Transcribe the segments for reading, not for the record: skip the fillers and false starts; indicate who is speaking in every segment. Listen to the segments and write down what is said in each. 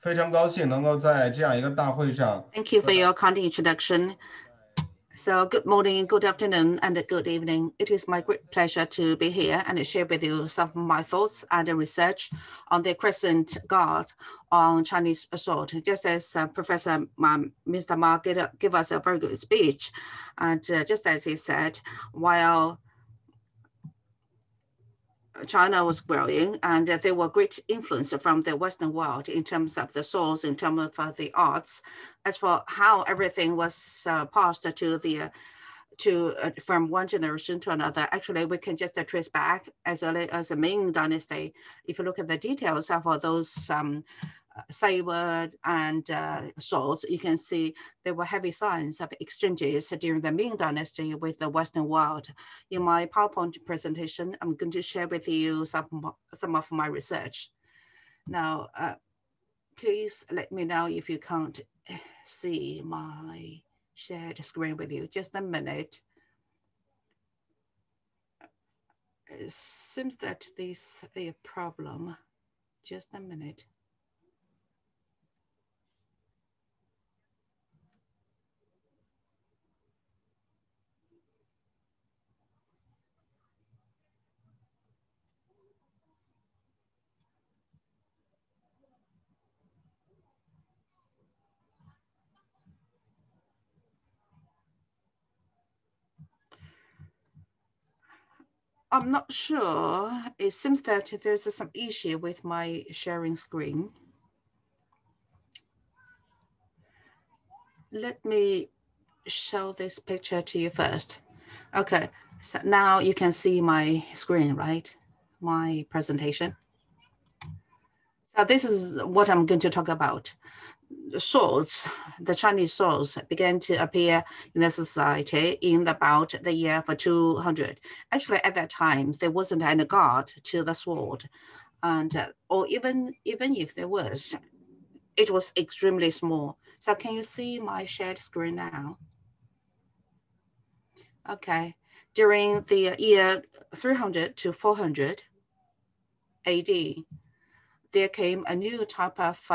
Speaker 1: 非常高兴能够在这样一个大会上。
Speaker 2: Thank you for your kind introduction. So good morning, good afternoon, and good evening. It is my great pleasure to be here and share with you some of my thoughts and research on the crescent guard on Chinese sword. Just as Professor Mr. Ma gave us a very good speech, and just as he said, while China was growing, and there were great influence from the Western world in terms of the swords, in terms of the arts. As for how everything was passed from one generation to another, actually we can just trace back as early as the Ming Dynasty. If you look at the details of those sabres and swords, you can see there were heavy signs of exchanges during the Ming Dynasty with the Western world. In my PowerPoint presentation, I'm going to share with you some of my research. Now, please let me know if you can't see my shared screen with you. Just a minute. It seems that there's a problem. Just a minute. I'm not sure. It seems that there's some issue with my sharing screen. Let me show this picture to you first. Okay, so now you can see my screen, right? My presentation. So this is what I'm going to talk about. Swords, the Chinese swords began to appear in the society in about the year 200. Actually, at that time, there wasn't any guard to the sword. And or even if there was, it was extremely small. So can you see my shared screen now? Okay, during the year 300 to 400 AD, there came a new type of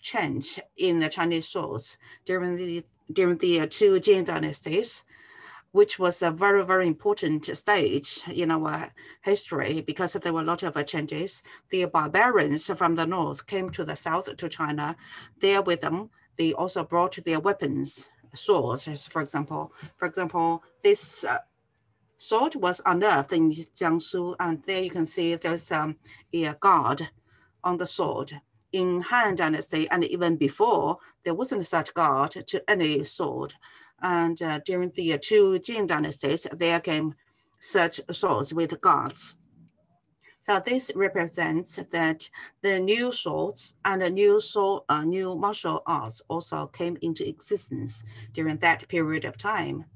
Speaker 2: change in the Chinese swords during the two Jin dynasties, which was a very, very important stage in our history because there were a lot of changes. The barbarians from the north came to the south to China. There with them, they also brought their weapons, swords, for example. For example, this sword was unearthed in Jiangsu, and there you can see there's a guard on the sword. In Han Dynasty and even before, there wasn't such guard to any sword. And during the two Jin dynasties, there came such swords with guards. So this represents that the new swords and the new martial arts also came into existence during that period of time.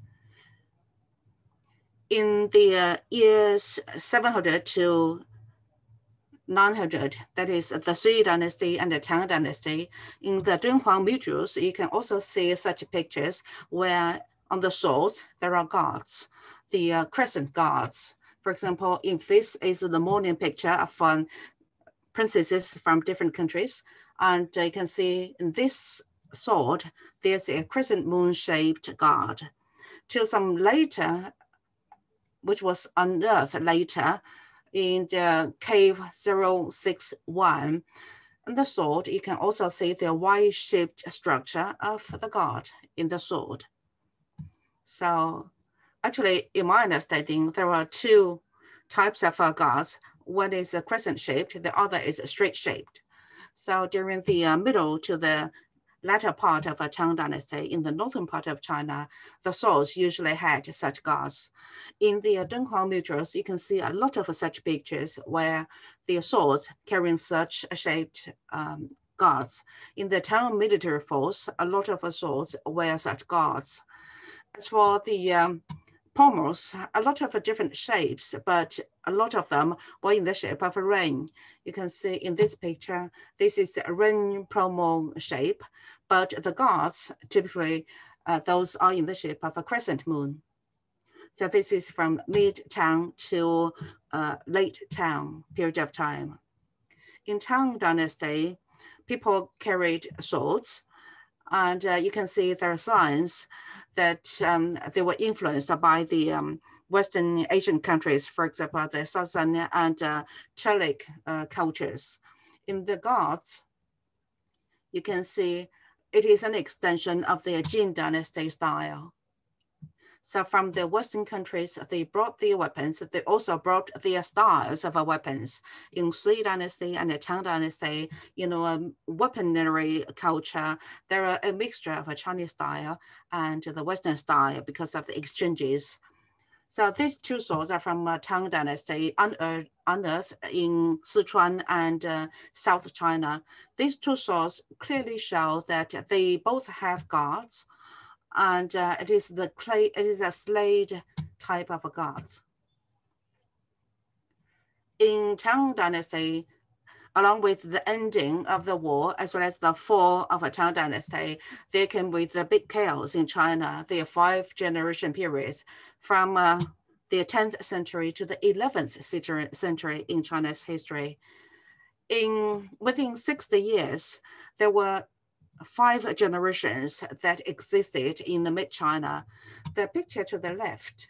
Speaker 2: In the years 700 to 900, that is the Sui dynasty and the Tang dynasty. In the Dunhuang mutuals, you can also see such pictures where on the swords there are guards, the crescent guards. For example, if this is the morning picture of princesses from different countries, and you can see in this sword, there's a crescent moon-shaped guard. Till some later, which was unearthed later, in the cave 061, on the sword, you can also see the Y-shaped structure of the guard in the sword. So actually, in my understanding, there are two types of guards. One is crescent-shaped, the other is straight-shaped. So during the middle to the latter part of a Tang dynasty in the northern part of China, the swords usually had such guards. In the Dunhuang mutuals, you can see a lot of such pictures where the swords carrying such shaped guards. In the Tang military force, a lot of swords wear such guards. As for the pommels, a lot of different shapes, but a lot of them were in the shape of a ring. You can see in this picture, this is a ring-pommel shape, but the guards, typically, those are in the shape of a crescent moon. So this is from mid-Tang to late Tang period of time. In Tang dynasty, people carried swords, and you can see there are signs that they were influenced by the Western Asian countries, for example, the Sassanid and Turkic cultures. In the guards, you can see it is an extension of the Jin dynasty style. So from the Western countries, they brought their weapons. They also brought their styles of weapons. In Sui dynasty and the Tang dynasty, weaponry culture, there are a mixture of a Chinese style and the Western style because of the exchanges. So these two swords are from Tang dynasty, unearthed in Sichuan and South China. These two swords clearly show that they both have guards, and it is a slate type of guards. In Tang dynasty, along with the ending of the war, as well as the fall of a Tang dynasty, they came with the big chaos in China, the 5-generation periods from the 10th century to the 11th century in China's history. Within 60 years, there were 5 generations that existed in the mid-China. The picture to the left,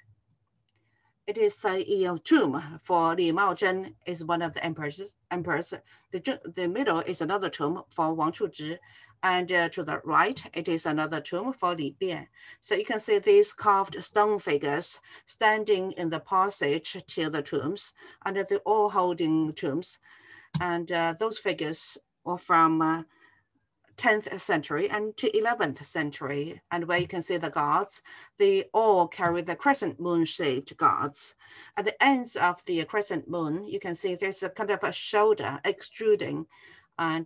Speaker 2: it is a tomb for Li Maozhen, is one of the emperors. The middle is another tomb for Wang Chuzhi, and to the right, it is another tomb for Li Bian. So you can see these carved stone figures standing in the passage to the tombs, and they're all holding tombs. And those figures were from 10th century and to 11th century. And where you can see the guards, they all carry the crescent moon-shaped guards. At the ends of the crescent moon, you can see there's a kind of a shoulder extruding, and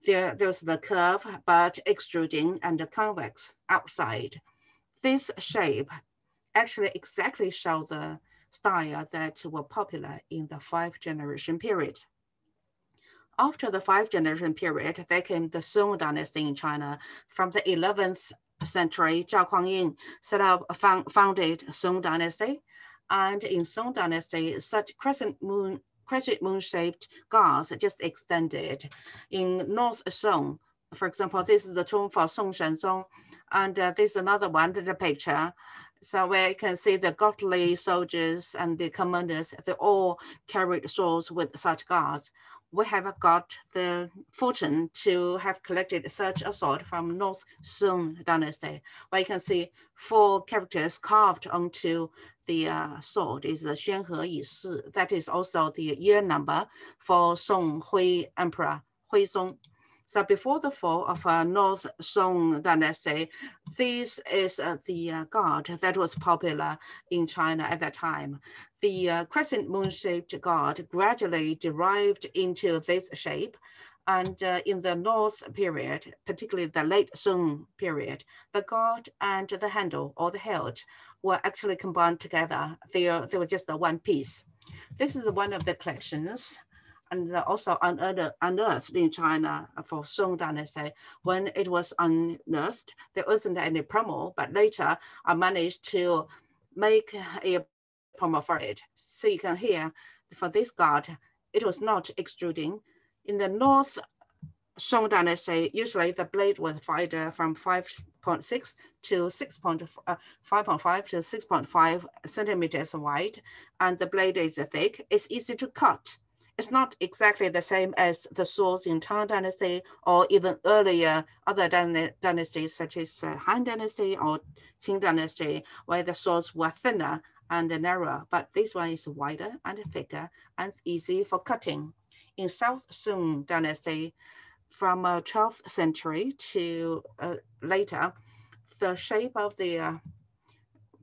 Speaker 2: there's the curve, but extruding and convex outside. This shape actually exactly shows the style that were popular in the 5-generation period. After the 5-generation period, there came the Song dynasty in China. From the 11th century, Zhao Kuangyin founded Song dynasty. And in Song dynasty, such crescent moon-shaped guards just extended. In North Song, for example, this is the tomb for Song Shenzong, and this is another one, the picture. So where you can see the godly soldiers and the commanders, they all carried swords with such guards. We have got the fortune to have collected such a sword from North Song dynasty, where you can see 4 characters carved onto the sword is the Xuanhe Yi Si. That is also the year number for Song Hui Emperor, Huizong. So before the fall of North Song dynasty, this is the guard that was popular in China at that time. The crescent moon-shaped guard gradually derived into this shape. And in the North period, particularly the late Song period, the guard and the handle or the hilt were actually combined together. They were just one piece. This is one of the collections, and also unearthed in China for Song dynasty. When it was unearthed, there wasn't any pommel, but later I managed to make a pommel for it. So you can hear for this guard, it was not extruding. In the North Song dynasty, usually the blade was wider from 5.6 to 5.5 to 6.5 centimeters wide, and the blade is thick. It's easy to cut. It's not exactly the same as the swords in Tang dynasty or even earlier other dynasties such as Han dynasty or Qing dynasty, where the swords were thinner and narrower, but this one is wider and thicker and easy for cutting. In South Song dynasty, from 12th century to later, the shape of the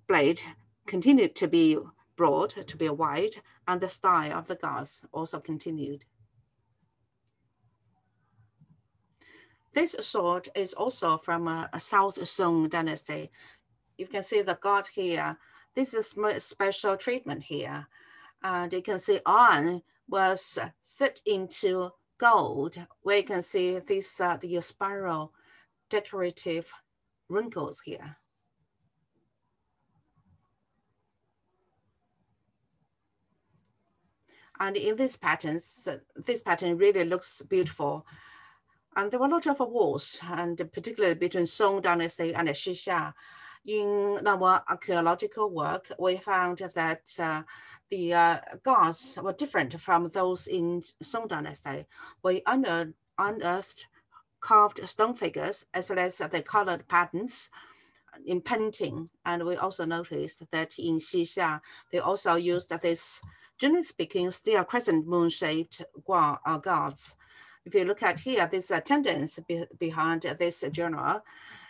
Speaker 2: blade continued to be broad, to be wide, and the style of the guards also continued. This sword is also from a South Song dynasty. You can see the guard here. This is special treatment here. And you can see on was set into gold, where you can see these the spiral decorative wrinkles here. And in these patterns, this pattern really looks beautiful. And there were a lot of wars, and particularly between Song Dynasty and Xixia. In our archaeological work, we found that the gods were different from those in Song Dynasty. We unearthed carved stone figures as well as the colored patterns in painting. And we also noticed that in Xixia, they also used this, generally speaking, still crescent moon-shaped gods. If you look at here, this attendance behind this general,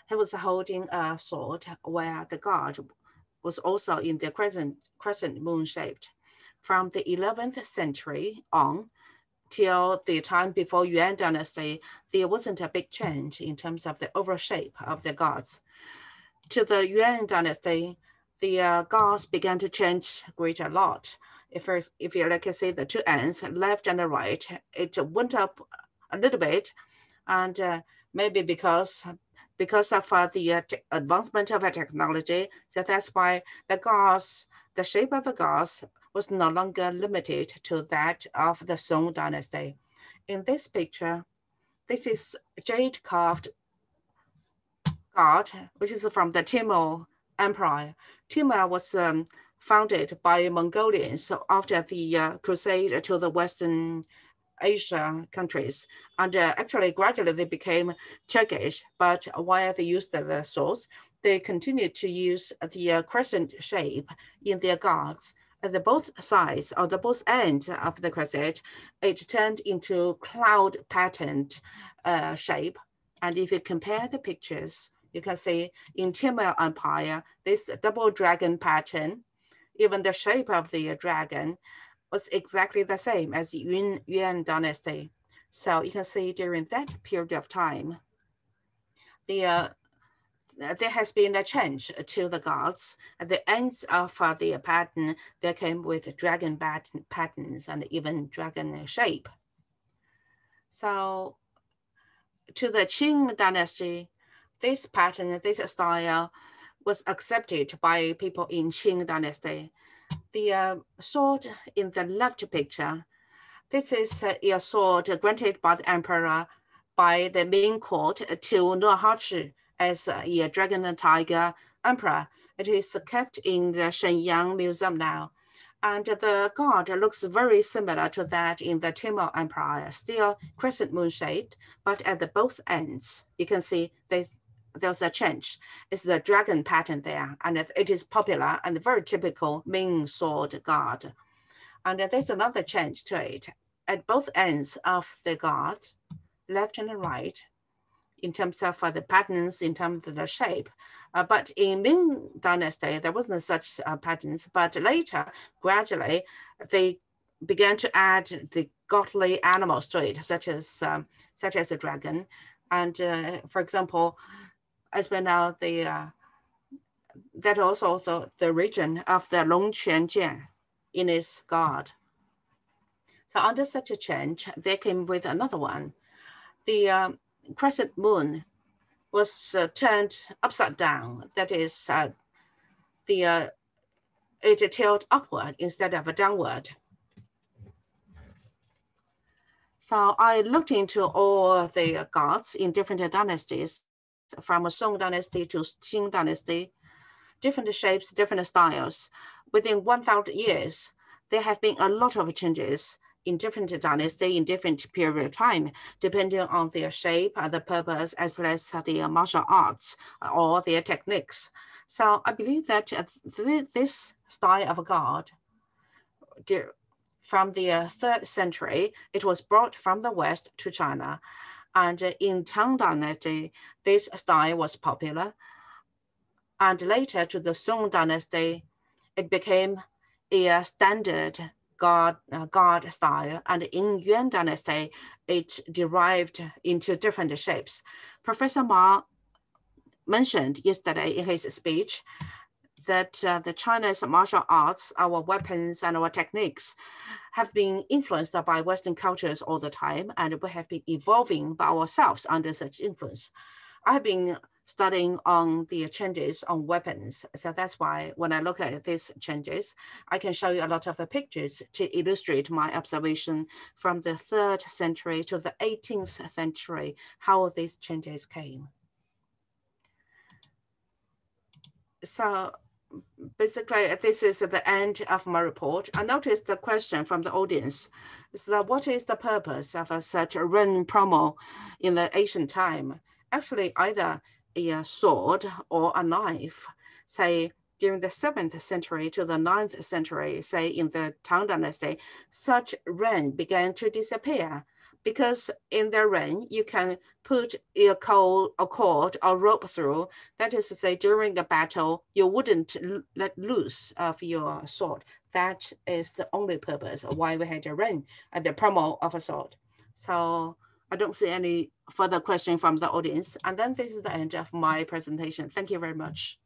Speaker 2: he was holding a sword where the god was also in the crescent moon-shaped. From the 11th century on till the time before Yuan dynasty, there wasn't a big change in terms of the overall shape of the gods. To the Yuan dynasty, the gods began to change quite a lot. If you like to see the two ends, left and the right, it went up a little bit, and maybe because of the advancement of technology, so that's why the shape of the gods was no longer limited to that of the Song dynasty. In this picture, this is jade carved god, which is from the Timur Empire. Timur was founded by Mongolians after the crusade to the Western Asia countries, and actually gradually they became Turkish, but while they used the swords, they continued to use the crescent shape in their gods. At the both sides or the both ends of the crescent, it turned into cloud patterned shape. And if you compare the pictures, you can see in Timur Empire, this double dragon pattern, even the shape of the dragon was exactly the same as Yuan dynasty. So you can see during that period of time, there has been a change to the gods. At the ends of the pattern, they came with dragon patterns and even dragon shape. So to the Qing dynasty, this pattern, this style was accepted by people in Qing dynasty. The sword in the left picture, this is a sword granted by the emperor by the Ming court to Northern as a dragon and tiger emperor. It is kept in the Shenyang Museum now. And the god looks very similar to that in the Timur Empire, still crescent moon shaped, but at the both ends, you can see there's a change. It's the dragon pattern there, and it is popular and very typical Ming sword god. And there's another change to it. At both ends of the god, left and right, in terms of the patterns, in terms of the shape. But in Ming dynasty, there wasn't such patterns, but later, gradually, they began to add the godly animals to it, such as a dragon. And for example, as we know, that also the region of the Longquan Jian in its god. So under such a change, they came with another one. The crescent moon was turned upside down. That is, it tilted upward instead of downward. So I looked into all the gods in different dynasties, from Song dynasty to Qing dynasty, different shapes, different styles. Within 1,000 years, there have been a lot of changes in different dynasties, in different period of time, depending on their shape, the purpose, as well as the martial arts or their techniques. So I believe that this style of god, from the 3rd century, it was brought from the West to China. And in Tang dynasty, this style was popular. And later to the Song dynasty, it became a standard god style. And in Yuan dynasty, it derived into different shapes. Professor Ma mentioned yesterday in his speech that the China's martial arts, our weapons and our techniques have been influenced by Western cultures all the time, and we have been evolving by ourselves under such influence. I have been studying on the changes on weapons. So that's why when I look at these changes, I can show you a lot of the pictures to illustrate my observation from the 3rd century to the 18th century, how these changes came. So basically, this is the end of my report. I noticed the question from the audience is that what is the purpose of such a ring-pommel in the ancient time? Actually, either a sword or a knife, say during the 7th century to the 9th century, say in the Tang dynasty, such ring began to disappear. Because in the ring, you can put a cord or rope through. That is to say, during a battle, you wouldn't let loose of your sword. That is the only purpose of why we had a ring and the pommel of a sword. So I don't see any further question from the audience. And then this is the end of my presentation. Thank you very much.